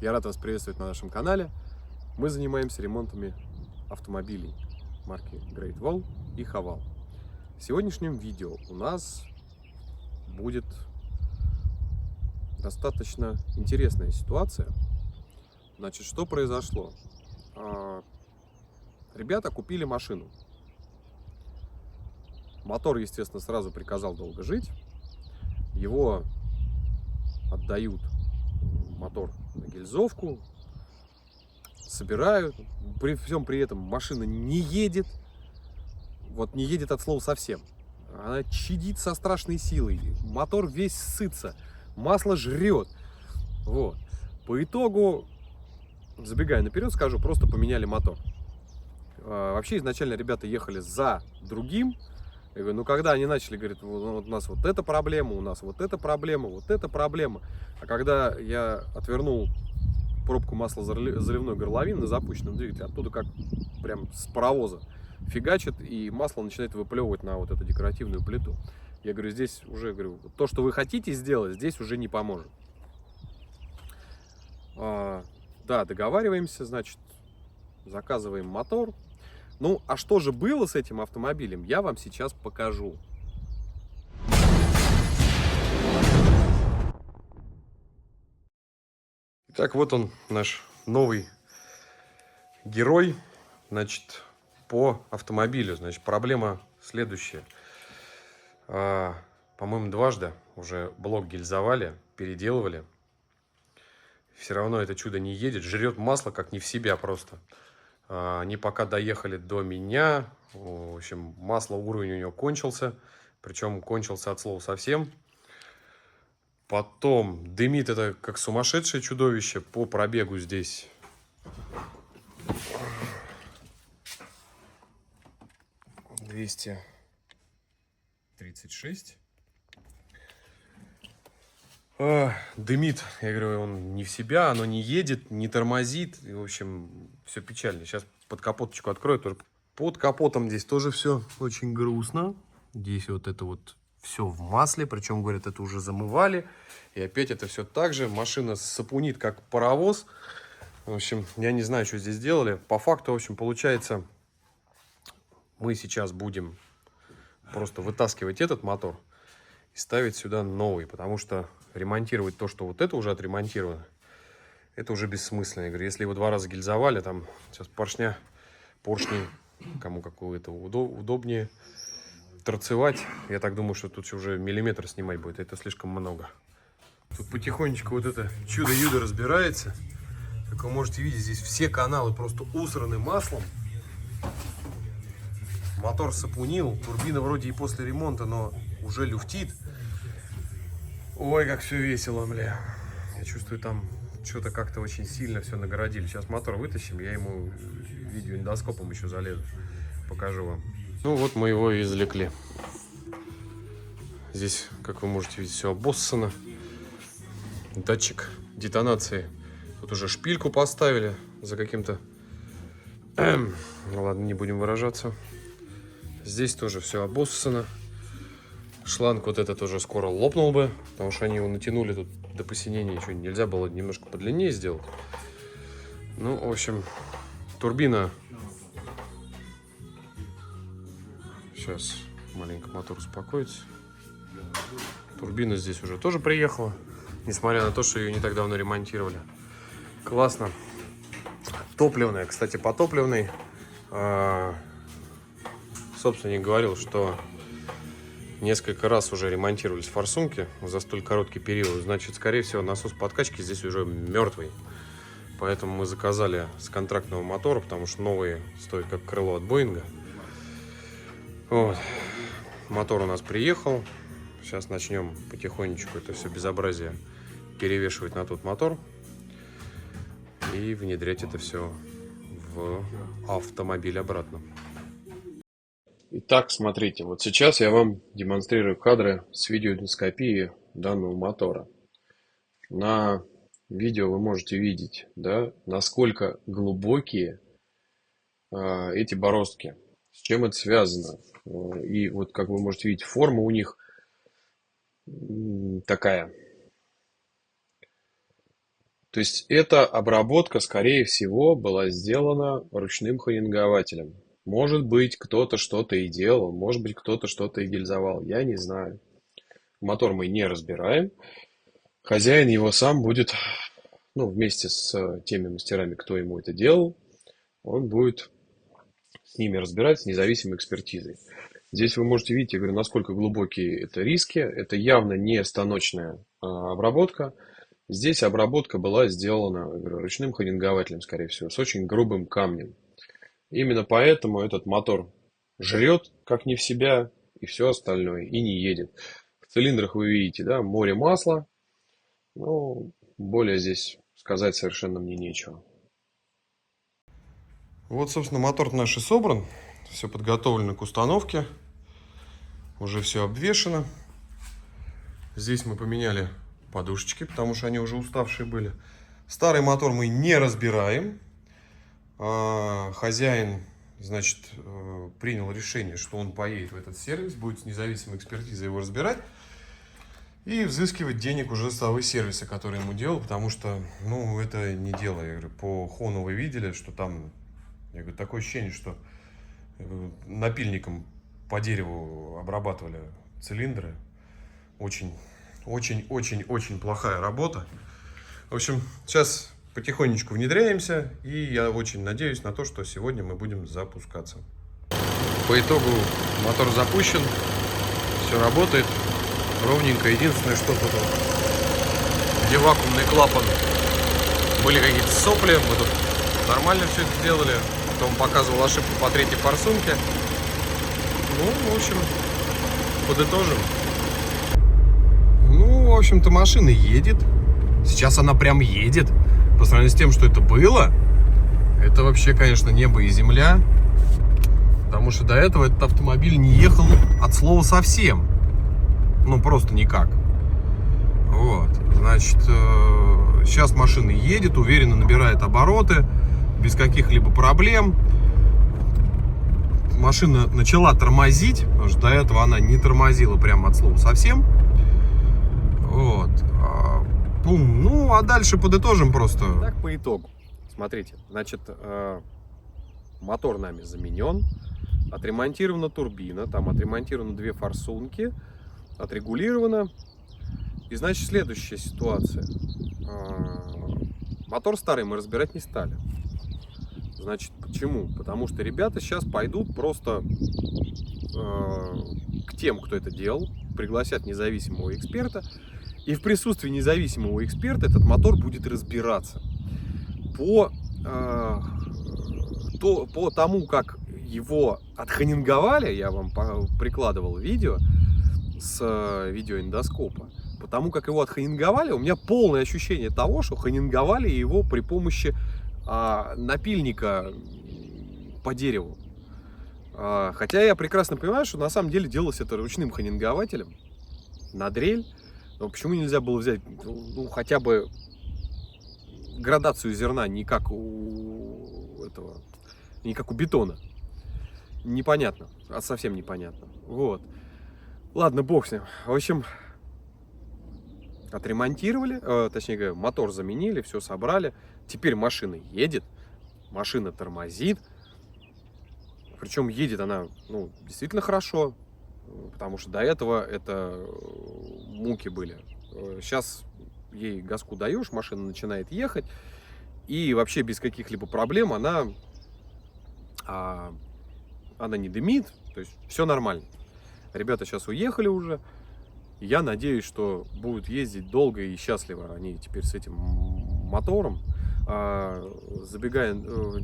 Я рад вас приветствовать на нашем канале. Мы занимаемся ремонтами автомобилей марки Great Wall и Haval. В сегодняшнем видео у нас будет достаточно интересная ситуация. Значит, что произошло? Ребята купили машину. Мотор, естественно, сразу приказал долго жить. Его отдают, мотор, на гильзовку, собирают. При всем при этом машина не едет. Вот не едет от слова совсем. Она чадит со страшной силой. Мотор весь сытся. Масло жрет. Вот. По итогу, забегая наперед, скажу, просто поменяли мотор. Вообще изначально ребята ехали за другим. Я говорю, ну когда они начали, говорят, вот у нас вот эта проблема, у нас вот эта проблема, вот эта проблема. А когда я отвернул пробку маслозаливной горловины на запущенном двигателе, оттуда как прям с паровоза фигачит, и масло начинает выплевывать на вот эту декоративную плиту. Я говорю, здесь уже, говорю, то, что вы хотите сделать, здесь уже не поможет. Да, договариваемся, значит, заказываем мотор. Ну, а что же было с этим автомобилем, я вам сейчас покажу. Итак, вот он, наш новый герой, значит, по автомобилю. Значит, проблема следующая. По-моему, дважды уже блок гильзовали, переделывали. Все равно это чудо не едет, жрет масло как не в себя просто. Они пока доехали до меня, в общем, масло, уровень у него кончился, причем кончился от слова совсем. Потом дымит это как сумасшедшее чудовище. По пробегу здесь 236. Дымит, я говорю, он не в себя, оно не едет, не тормозит. И, в общем, все печально. Сейчас под капоточку открою. Тоже под капотом здесь тоже все очень грустно. Здесь вот это вот все в масле. Причем, говорят, это уже замывали. И опять это все так же. Машина сапунит, как паровоз. В общем, я не знаю, что здесь делали. По факту, в общем, получается, мы сейчас будем просто вытаскивать этот мотор и ставить сюда новый. Потому что ремонтировать то, что вот это уже отремонтировано, это уже бессмысленно. Я говорю, если его 2 раза гильзовали, там сейчас поршни, кому какого-то удобнее торцевать. Я так думаю, что тут уже миллиметр снимать будет. Это слишком много. Тут потихонечку вот это чудо-юдо разбирается. Как вы можете видеть, здесь все каналы просто усраны маслом. Мотор сапунил. Турбина вроде и после ремонта, но уже люфтит. Ой, как все весело, бля. Я чувствую, там что-то как-то очень сильно все нагородили. Сейчас мотор вытащим, я ему видеоэндоскопом еще залезу. Покажу вам. Ну вот мы его и извлекли. Здесь, как вы можете видеть, все обоссано. Датчик детонации. Тут уже шпильку поставили за каким-то... Ну ладно, не будем выражаться. Здесь тоже все обоссано. Шланг вот этот уже скоро лопнул бы, потому что они его натянули тут до посинения. Еще нельзя было немножко подлиннее сделать. Ну, в общем, турбина. Сейчас маленько мотор успокоится. Турбина здесь уже тоже приехала, несмотря на то, что ее не так давно ремонтировали. Классно. Топливная, кстати, по топливной. Собственник говорил, что несколько раз уже ремонтировались форсунки за столь короткий период. Значит, скорее всего, насос подкачки здесь уже мертвый. Поэтому мы заказали с контрактного мотора, потому что новые стоят как крыло от Боинга. Вот. Мотор у нас приехал. Сейчас начнем потихонечку это все безобразие перевешивать на тот мотор и внедрять это все в автомобиль обратно. Итак, смотрите, вот сейчас я вам демонстрирую кадры с видеоэндоскопии данного мотора. На видео вы можете видеть, да, насколько глубокие эти бороздки, с чем это связано. И вот, как вы можете видеть, форма у них такая То есть эта обработка, скорее всего, была сделана ручным хонингователем. Может быть, кто-то что-то и делал, может быть, кто-то что-то и гильзовал, я не знаю. Мотор мы не разбираем. Хозяин его сам будет, ну, вместе с теми мастерами, кто ему это делал, он будет с ними разбирать с независимой экспертизой. Здесь вы можете видеть, я говорю, насколько глубокие это риски. Это явно не станочная обработка. Здесь обработка была сделана, я говорю, ручным хонингователем, скорее всего, с очень грубым камнем. Именно поэтому этот мотор жрет, как не в себя, и все остальное, и не едет. В цилиндрах вы видите, да, море масла. Ну, более здесь сказать совершенно мне нечего. Вот, собственно, мотор наш и собран. Все подготовлено к установке. Уже все обвешено. Здесь мы поменяли подушечки, потому что они уже уставшие были. Старый мотор мы не разбираем. Хозяин, значит, принял решение, что он поедет в этот сервис, будет с независимой экспертизой его разбирать и взыскивать денег уже с того сервиса, который ему делал, потому что, ну, это не дело. Я говорю, по Хону вы видели, что там, я говорю, такое ощущение, что напильником по дереву обрабатывали цилиндры. Очень плохая работа. В общем, сейчас потихонечку внедряемся, и я очень надеюсь на то, что сегодня мы будем запускаться. По итогу мотор запущен, все работает ровненько. Единственное, что тут, где вакуумный клапан, были какие-то сопли, мы тут нормально все это сделали. Потом показывал ошибку по третьей форсунке. Ну, в общем, подытожим. Ну, в общем-то, машина едет. Сейчас она прям едет. По сравнению с тем, что это было, это вообще, конечно, небо и земля. Потому что до этого этот автомобиль не ехал от слова совсем. Ну, просто никак. Вот. Значит, сейчас машина едет, уверенно набирает обороты, без каких-либо проблем. Машина начала тормозить, потому что до этого она не тормозила прямо от слова совсем. Вот. Бум. Ну, а дальше подытожим просто. Так, по итогу. Смотрите, значит, мотор нами заменен, отремонтирована турбина, там отремонтированы 2 форсунки, отрегулировано. И, значит, следующая ситуация. Мотор старый мы разбирать не стали. Значит, почему? Потому что ребята сейчас пойдут просто к тем, кто это делал, пригласят независимого эксперта, и в присутствии независимого эксперта этот мотор будет разбираться по тому, как его отхонинговали. Я вам прикладывал видео с видеоэндоскопа. По тому, как его отхонинговали, у меня полное ощущение того, что хонинговали его при помощи напильника по дереву. Хотя я прекрасно понимаю, что на самом деле делалось это ручным хонингователем на дрель. Но почему нельзя было взять, ну, хотя бы градацию зерна не как у этого, не как у бетона? Непонятно, совсем непонятно. Вот. Ладно, бог с ним. В общем, отремонтировали, точнее говоря, мотор заменили, все собрали. Теперь машина едет, машина тормозит. Причем едет она, ну, действительно хорошо, потому что до этого это муки были. Сейчас ей газку даешь, машина начинает ехать, и вообще без каких-либо проблем она не дымит, то есть все нормально. Ребята сейчас уехали уже. Я надеюсь, что будут ездить долго и счастливо они теперь с этим мотором. Забегая,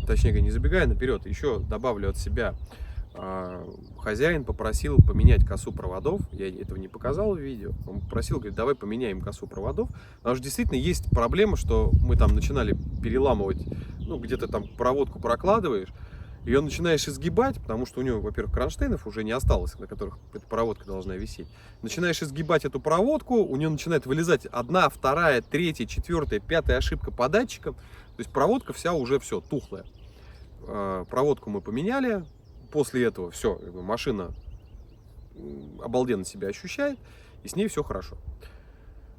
точнее не забегая наперед, еще добавлю от себя. Хозяин попросил поменять косу проводов. Я этого не показал в видео. Он попросил, говорит, давай поменяем косу проводов. Потому что действительно есть проблема, что мы там начинали переламывать, ну, где-то там проводку прокладываешь, ее начинаешь изгибать, потому что у него, во-первых, кронштейнов уже не осталось, на которых эта проводка должна висеть. Начинаешь изгибать эту проводку, у нее начинает вылезать 1, 2, 3, 4, 5 ошибка по датчикам. То есть проводка вся уже все тухлая. Проводку мы поменяли. После этого все, машина обалденно себя ощущает, и с ней все хорошо.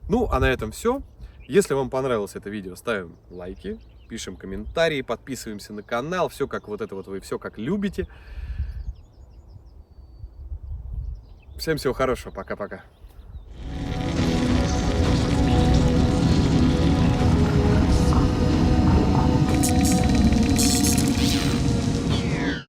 Ну, а на этом все. Если вам понравилось это видео, ставим лайки, пишем комментарии, подписываемся на канал. Все как вот это вот вы, все как любите. Всем всего хорошего. Пока-пока.